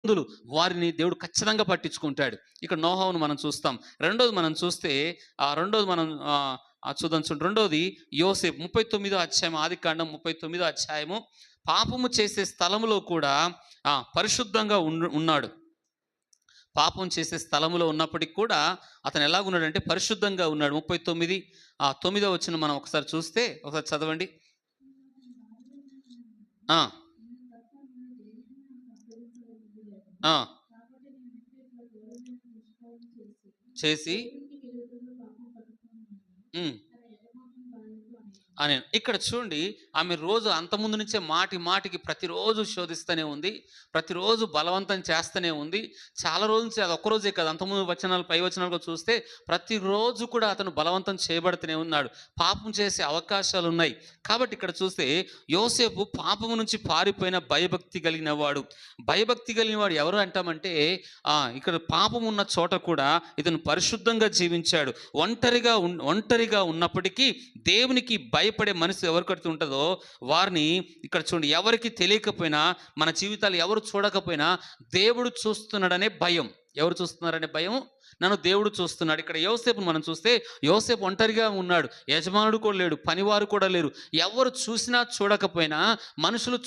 ఇబ్బందులు వారిని దేవుడు ఖచ్చితంగా పట్టించుకుంటాడు. ఇక్కడ నోహోవును మనం చూస్తాం. రెండోది మనం చూస్తే రెండోది మనం చూద్దాం చూడండి. రెండోది యోసేపు 39 అధ్యాయం, ఆదికాండం 39 అధ్యాయము. పాపము చేసే స్థలములో కూడా పరిశుద్ధంగా ఉన్నాడు. పాపం చేసే స్థలములో ఉన్నప్పటికి కూడా అతను ఎలాగున్నాడంటే పరిశుద్ధంగా ఉన్నాడు. 39 9వ వచనం మనం ఒకసారి చూస్తే, ఒకసారి చదవండి. చేసి అని ఇక్కడ చూడండి, ఆమె రోజు అంతకుముందు నుంచే మాటి మాటికి ప్రతిరోజు శోధిస్తూనే ఉంది, ప్రతిరోజు బలవంతం చేస్తూనే ఉంది. చాలా రోజుల నుంచి, అది ఒక్కరోజే కాదు, అంతకుముందు వచనాలు పై వచనాలు చూస్తే ప్రతిరోజు కూడా అతను బలవంతం చేయబడుతూనే ఉన్నాడు. పాపం చేసే అవకాశాలు ఉన్నాయి. కాబట్టి ఇక్కడ చూస్తే యోసేపు పాపము నుంచి పారిపోయిన భయభక్తి కలిగిన వాడు. భయభక్తి కలిగిన వాడు ఎవరు అంటామంటే, ఇక్కడ పాపం ఉన్న చోట కూడా ఇతను పరిశుద్ధంగా జీవించాడు. ఒంటరిగా ఉన్నప్పటికీ దేవునికి భయపడే మనసు ఎవరికైతే ఉంటుందో వారిని ఇక్కడ చూడండి, ఎవరికి తెలియకపోయినా, మన జీవితాలు ఎవరు చూడకపోయినా దేవుడు చూస్తున్నాడనే భయం. ఎవరు చూస్తున్నారనే భయం? నన్ను దేవుడు చూస్తున్నాడు. ఇక్కడ యోసేపును మనం చూస్తే యోసేపు ఒంటరిగా ఉన్నాడు. యజమానుడు కూడా లేడు, పనివారు కూడా లేరు. ఎవరు చూసినా చూడకపోయినా మనుషులు